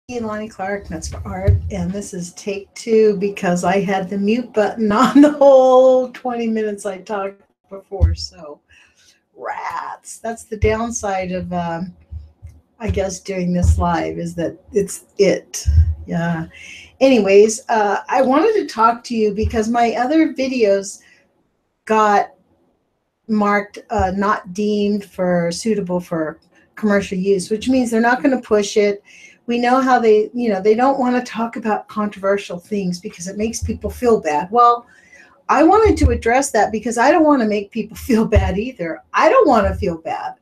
Lonnie Clark, Nuts for Art, and this is take two because I had the mute button on the whole 20 minutes I talked before. So, rats. That's the downside of, I guess, doing this live is that it's it. Yeah. Anyways, I wanted to talk to you because my other videos got marked not deemed for suitable for commercial use, which means they're not going to push it. We know how they don't want to talk about controversial things because it makes people feel bad. Well, I wanted to address that because I don't want to make people feel bad either. I don't want to feel bad,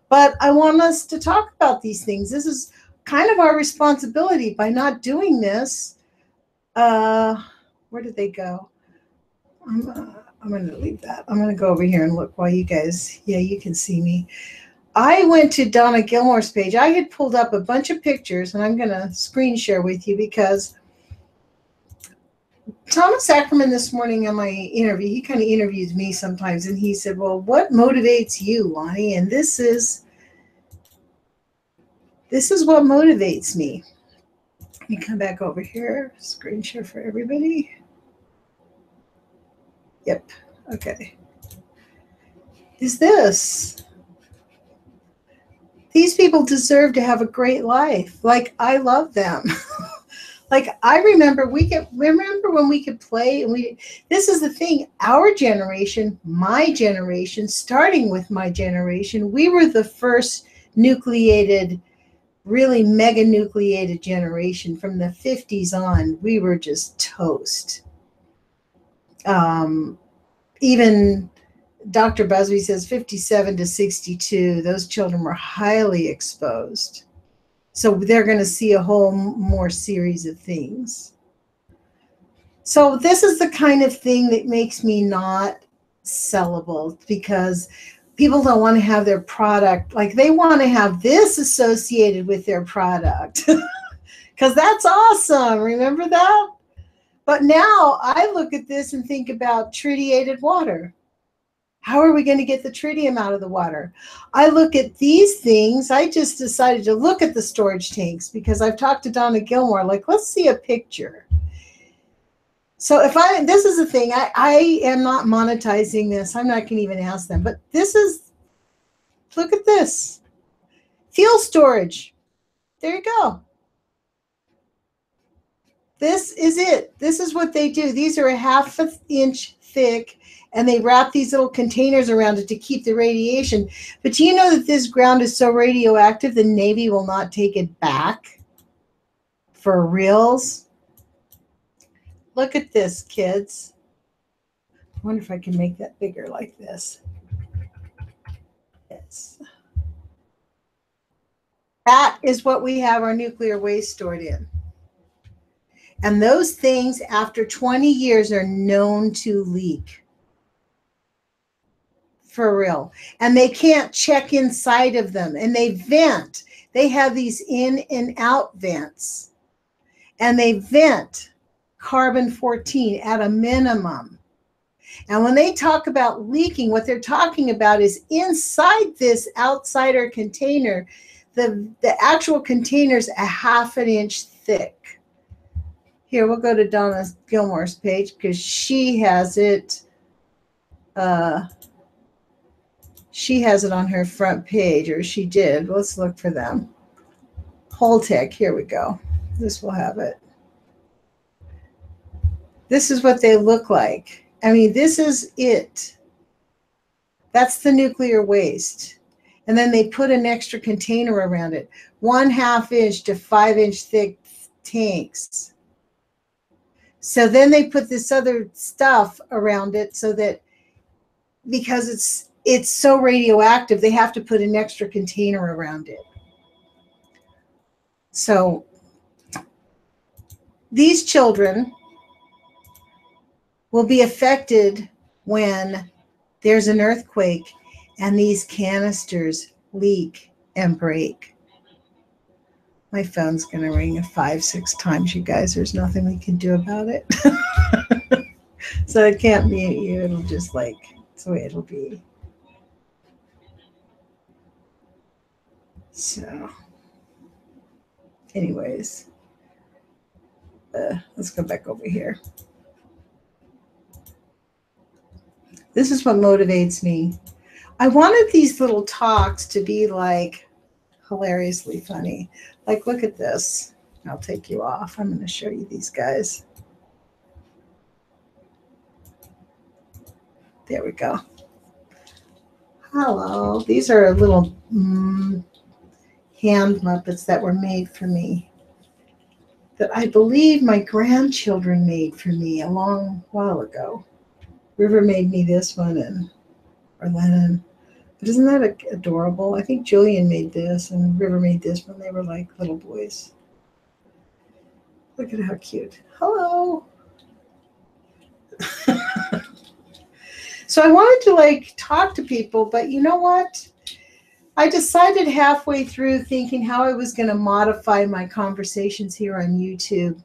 but I want us to talk about these things. This is kind of our responsibility by not doing this. Where did they go? I'm going to leave that. I'm going to go over here and look while you guys, yeah, you can see me. I went to Donna Gilmore's page. I had pulled up a bunch of pictures, and I'm going to screen share with you because Thomas Ackerman this morning on my interview, he kind of interviews me sometimes, and he said, well, what motivates you, Lonnie? And this is what motivates me. Let me come back over here, screen share for everybody. Yep, okay. Is this. These people deserve to have a great life. Like, I love them. Like, I remember when we could play, and this is the thing, our generation, my generation, starting with my generation, we were the first nucleated, really mega nucleated generation. From the 50s on, we were just toast. Even Dr. Busby says 57 to 62, those children were highly exposed. So they're going to see a whole more series of things. So this is the kind of thing that makes me not sellable, because people don't want to have their product, like they want to have this associated with their product because that's awesome. Remember that? But now I look at this and think about tritiated water. How are we going to get the tritium out of the water? I look at these things. I just decided to look at the storage tanks because I've talked to Donna Gilmore, like, let's see a picture. So this is the thing, I am not monetizing this. I'm not going to even ask them, but look at this. Fuel storage. There you go. This is it. This is what they do. These are a ½ inch thick, and they wrap these little containers around it to keep the radiation. But do you know that this ground is so radioactive the Navy will not take it back for reals? Look at this, kids. I wonder if I can make that bigger like this. Yes. That is what we have our nuclear waste stored in. And those things, after 20 years, are known to leak. For real. And they can't check inside of them. And they vent. They have these in and out vents. And they vent carbon-14 at a minimum. And when they talk about leaking, what they're talking about is inside this outsider container, the actual container's a ½ inch thick. Here, we'll go to Donna Gilmore's page because she has it. She has it on her front page, or she did. Let's look for them. Holtec, here we go. This will have it. This is what they look like. I mean, this is it. That's the nuclear waste. And then they put an extra container around it. 1/2 inch to 5 inch thick tanks. So then they put this other stuff around it so that, because it's so radioactive, they have to put an extra container around it. So these children will be affected when there's an earthquake and these canisters leak and break. My phone's going to ring 5-6 times, you guys. There's nothing we can do about it. So I can't mute you. It'll just it's the way it'll be. So Anyways, let's go back over here. This is what motivates me. I wanted these little talks to be like hilariously funny. Like, look at this. I'll take you off. I'm going to show you these guys. There we go. Hello. These are little hand Muppets that were made for me, that I believe my grandchildren made for me a long while ago. River made me this one, or Lennon. But isn't that adorable? I think Julian made this and River made this when they were like little boys. Look at how cute. Hello. So I wanted to like talk to people, but you know what? I decided halfway through thinking how I was going to modify my conversations here on YouTube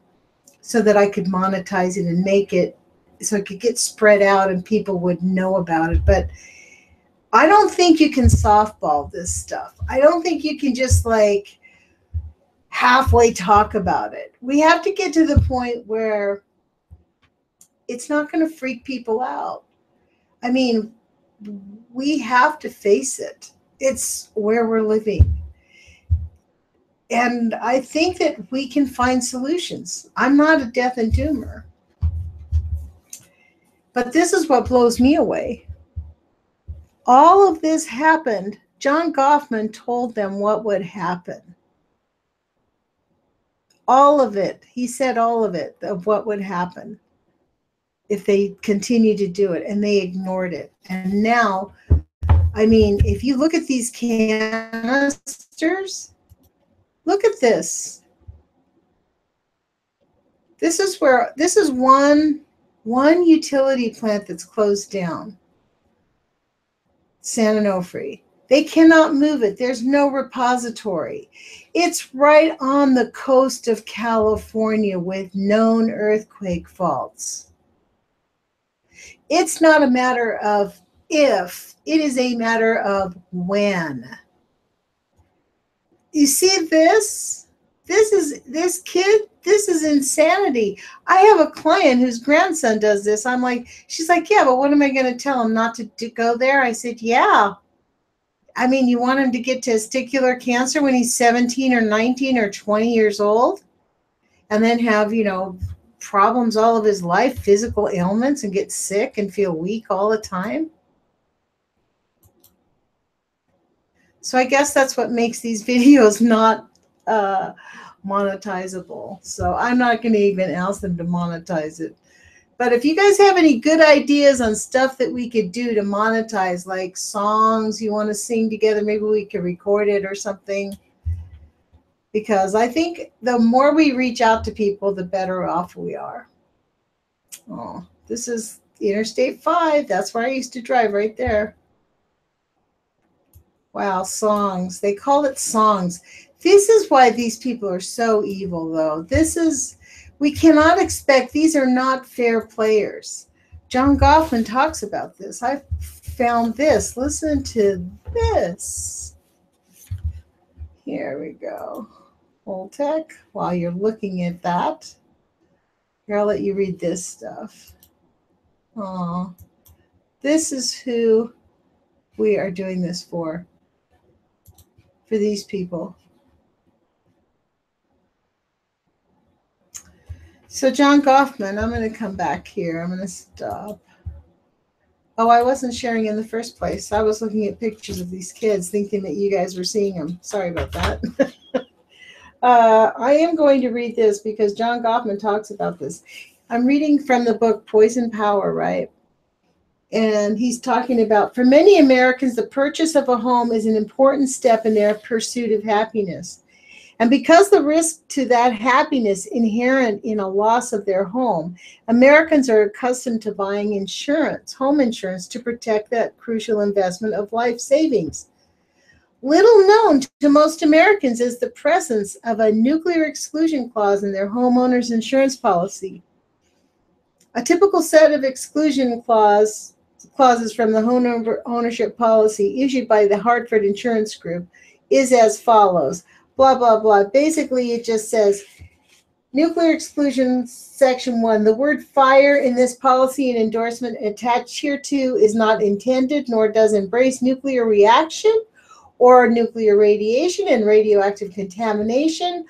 so that I could monetize it and make it so it could get spread out and people would know about it. But I don't think you can softball this stuff. I don't think you can just like halfway talk about it. We have to get to the point where it's not going to freak people out. I mean, we have to face it. It's where we're living. And I think that we can find solutions. I'm not a death and doomer. But this is what blows me away. All of this happened. John Goffman told them what would happen. All of it. He said all of it, of what would happen if they continued to do it, and they ignored it. And now, I mean, if you look at these canisters, look at this. This is one utility plant that's closed down. San Onofre. They cannot move it. There's no repository. It's right on the coast of California with known earthquake faults. It's not a matter of if, it is a matter of when. You see this? This is insanity. I have a client whose grandson does this. I'm like, she's like, yeah, but what am I going to tell him, not to go there? I said, yeah. I mean, you want him to get testicular cancer when he's 17 or 19 or 20 years old and then have, problems all of his life, physical ailments, and get sick and feel weak all the time? So I guess that's what makes these videos not monetizable. So I'm not going to even ask them to monetize it. But if you guys have any good ideas on stuff that we could do to monetize, like songs you want to sing together, maybe we could record it or something. Because I think the more we reach out to people, the better off we are. Oh, this is Interstate 5. That's where I used to drive, right there. Wow, songs. They call it songs. This is why these people are so evil, though. We cannot expect, these are not fair players. John Goffman talks about this. I found this. Listen to this. Here we go. Old tech. While you're looking at that, here, I'll let you read this stuff. Oh, this is who we are doing this for these people. So John Goffman, I'm going to come back here. I'm going to stop. Oh, I wasn't sharing in the first place. I was looking at pictures of these kids thinking that you guys were seeing them. Sorry about that. I am going to read this because John Goffman talks about this. I'm reading from the book Poison Power, right? And he's talking about, for many Americans, the purchase of a home is an important step in their pursuit of happiness. And because the risk to that happiness inherent in a loss of their home, Americans are accustomed to buying insurance, home insurance, to protect that crucial investment of life savings. Little known to most Americans is the presence of a nuclear exclusion clause in their homeowner's insurance policy. A typical set of exclusion clauses from the home ownership policy issued by the Hartford Insurance Group is as follows. blah, blah, blah. Basically, it just says, Nuclear Exclusion Section 1. The word fire in this policy and endorsement attached hereto is not intended nor does embrace nuclear reaction or nuclear radiation and radioactive contamination,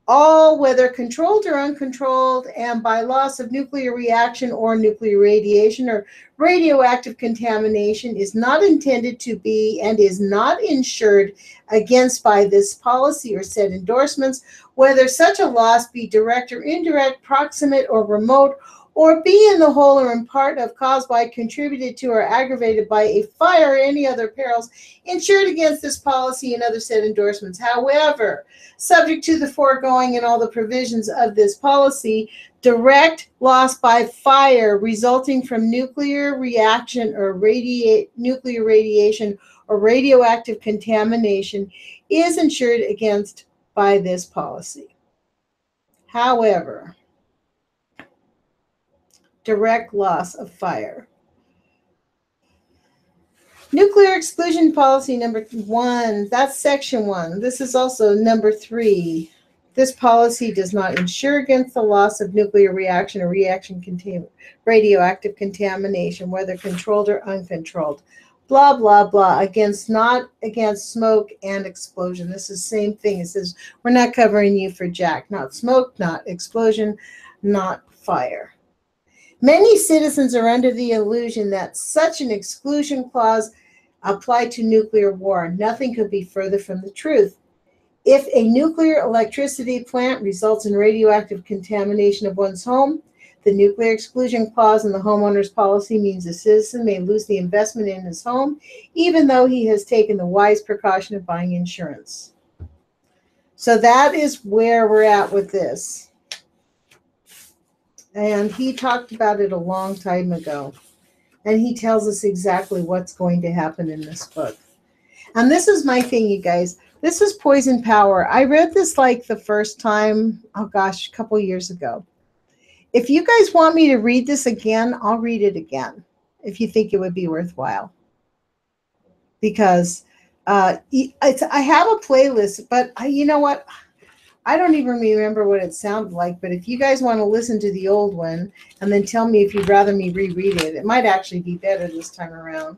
all whether controlled or uncontrolled, and by loss of nuclear reaction or nuclear radiation or radioactive contamination is not intended to be and is not insured against by this policy or said endorsements, whether such a loss be direct or indirect, proximate or remote, or be in the whole or in part of caused by, contributed to, or aggravated by a fire or any other perils insured against this policy and other said endorsements. However, subject to the foregoing and all the provisions of this policy, direct loss by fire resulting from nuclear reaction or nuclear radiation or radioactive contamination is insured against by this policy. However, direct loss of fire. Nuclear exclusion policy number 1, that's section 1. This is also number 3. This policy does not insure against the loss of nuclear reaction or radioactive contamination, whether controlled or uncontrolled. Blah, blah, blah, not against smoke and explosion. This is the same thing. It says, we're not covering you for jack, not smoke, not explosion, not fire. Many citizens are under the illusion that such an exclusion clause applied to nuclear war. Nothing could be further from the truth. If a nuclear electricity plant results in radioactive contamination of one's home, the nuclear exclusion clause in the homeowner's policy means a citizen may lose the investment in his home, even though he has taken the wise precaution of buying insurance. So that is where we're at with this. And he talked about it a long time ago. And he tells us exactly what's going to happen in this book. And this is my thing, you guys. This is Poison Power. I read this like the first time, oh gosh, a couple years ago. If you guys want me to read this again, I'll read it again if you think it would be worthwhile. Because I have a playlist, but you know what? I don't even remember what it sounded like, but if you guys want to listen to the old one and then tell me if you'd rather me reread it, it might actually be better this time around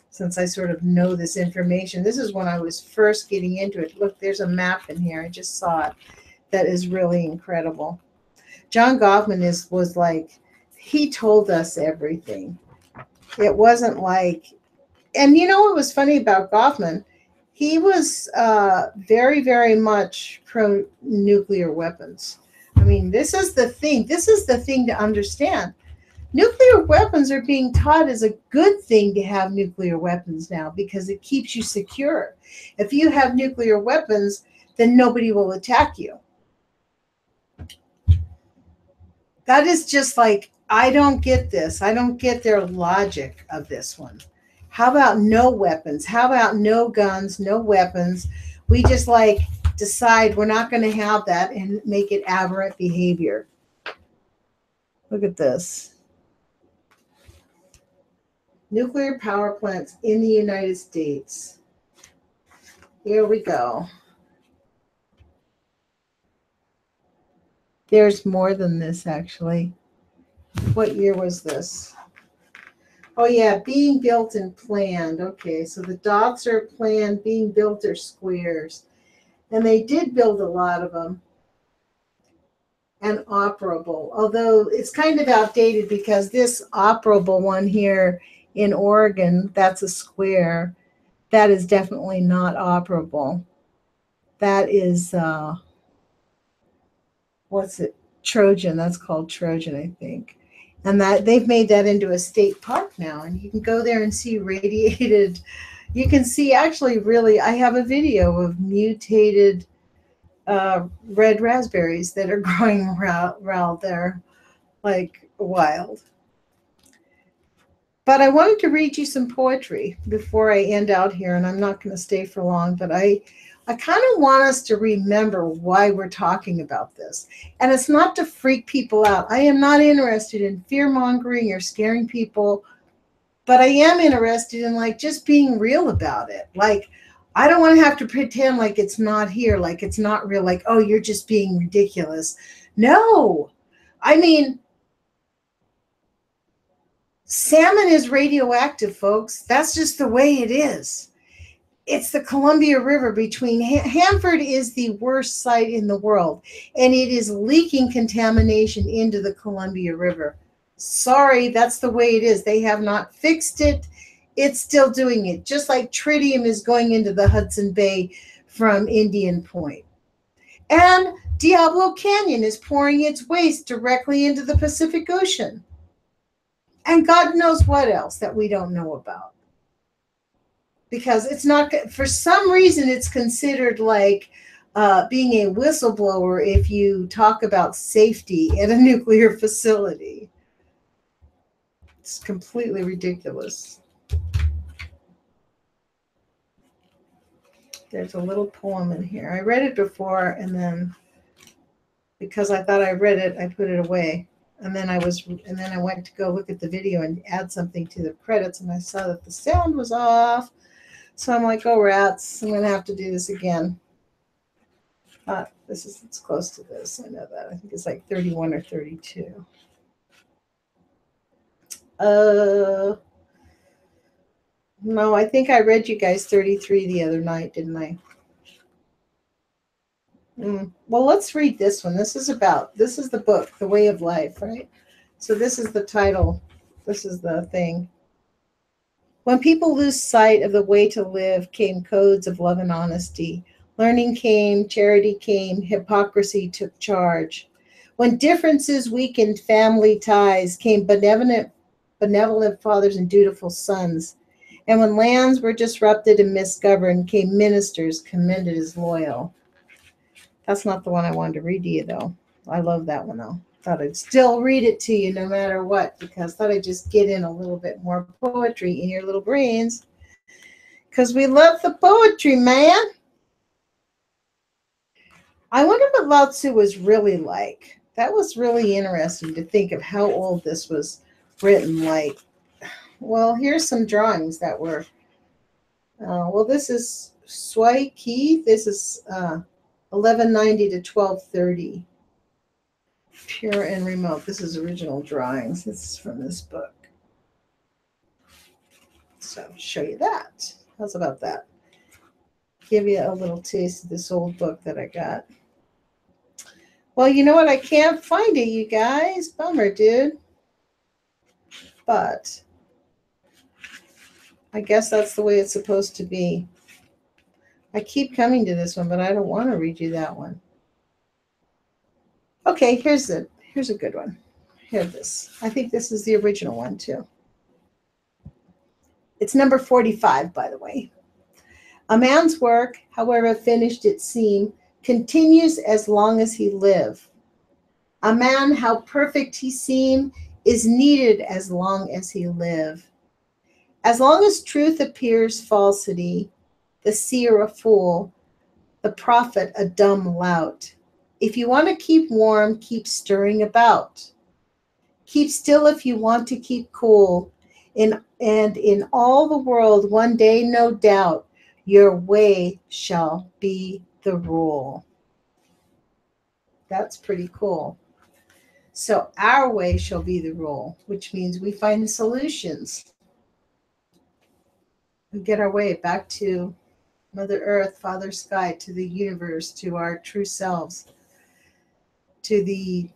since I sort of know this information. This is when I was first getting into it. Look, there's a map in here. I just saw it. That is really incredible. John Goffman was like, he told us everything. It wasn't like, and you know what was funny about Goffman? He was very, very much pro-nuclear weapons. I mean, this is the thing. This is the thing to understand. Nuclear weapons are being taught as a good thing to have nuclear weapons now because it keeps you secure. If you have nuclear weapons, then nobody will attack you. That is just like, I don't get this. I don't get their logic of this one. How about no weapons? How about no guns, no weapons? We just like decide we're not going to have that and make it aberrant behavior. Look at this. Nuclear power plants in the United States. Here we go. There's more than this, actually. What year was this? Oh, yeah, being built and planned. Okay, so the dots are planned, being built are squares. And they did build a lot of them. And operable, although it's kind of outdated because this operable one here in Oregon, that's a square. That is definitely not operable. That is, what's it? Trojan. That's called Trojan, I think. And that they've made that into a state park now. And you can go there and see radiated. You can see actually really, I have a video of mutated red raspberries that are growing around there like wild. But I wanted to read you some poetry before I end out here, and I'm not going to stay for long, but I kind of want us to remember why we're talking about this. And it's not to freak people out. I am not interested in fear-mongering or scaring people, but I am interested in like just being real about it. Like, I don't want to have to pretend like it's not here, like it's not real, like, oh, you're just being ridiculous. No. I mean, salmon is radioactive, folks. That's just the way it is. It's the Columbia River between Hanford is the worst site in the world, and it is leaking contamination into the Columbia River. Sorry, that's the way it is. They have not fixed it. It's still doing it, just like tritium is going into the Hudson Bay from Indian Point. And Diablo Canyon is pouring its waste directly into the Pacific Ocean. And God knows what else that we don't know about. Because it's not, for some reason, it's considered like being a whistleblower if you talk about safety at a nuclear facility. It's completely ridiculous. There's a little poem in here. I read it before, and then because I thought I read it, I put it away. And then I went to go look at the video and add something to the credits, and I saw that the sound was off. So I'm like, oh, rats, I'm going to have to do this again. It's close to this. I know that. I think it's like 31 or 32. No, I think I read you guys 33 the other night, didn't I? Well, let's read this one. This is the book, The Way of Life, right? So this is the title. This is the thing. When people lose sight of the way to live, came codes of love and honesty. Learning came, charity came, hypocrisy took charge. When differences weakened family ties, came benevolent fathers and dutiful sons. And when lands were disrupted and misgoverned, came ministers commended as loyal. That's not the one I wanted to read to you, though. I love that one, though. Thought I'd still read it to you no matter what, because thought I'd just get in a little bit more poetry in your little brains. Because we love the poetry, man. I wonder what Lao Tzu was really like. That was really interesting to think of how old this was written. Like, well, here's some drawings that were. Well, this is Sui Ki. This is 1190 to 1230. Pure and remote. This is original drawings. This is from this book. So I'll show you that. How's about that? Give you a little taste of this old book that I got. Well, you know what? I can't find it, you guys. Bummer, dude. But I guess that's the way it's supposed to be. I keep coming to this one, but I don't want to read you that one. Okay, here's a good one. Here this. I think this is the original one too. It's number 45, by the way. A man's work, however finished it seem, continues as long as he live. A man, how perfect he seem, is needed as long as he live. As long as truth appears falsity, the seer a fool, the prophet a dumb lout. If you want to keep warm, keep stirring about. Keep still if you want to keep cool. And in all the world, one day, no doubt, your way shall be the rule. That's pretty cool. So our way shall be the rule, which means we find solutions. We get our way back to Mother Earth, Father Sky, to the universe, to our true selves, to the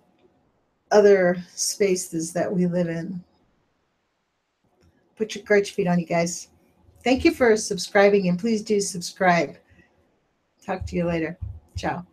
other spaces that we live in. Put your courage feet on, you guys. Thank you for subscribing, and please do subscribe. Talk to you later. Ciao.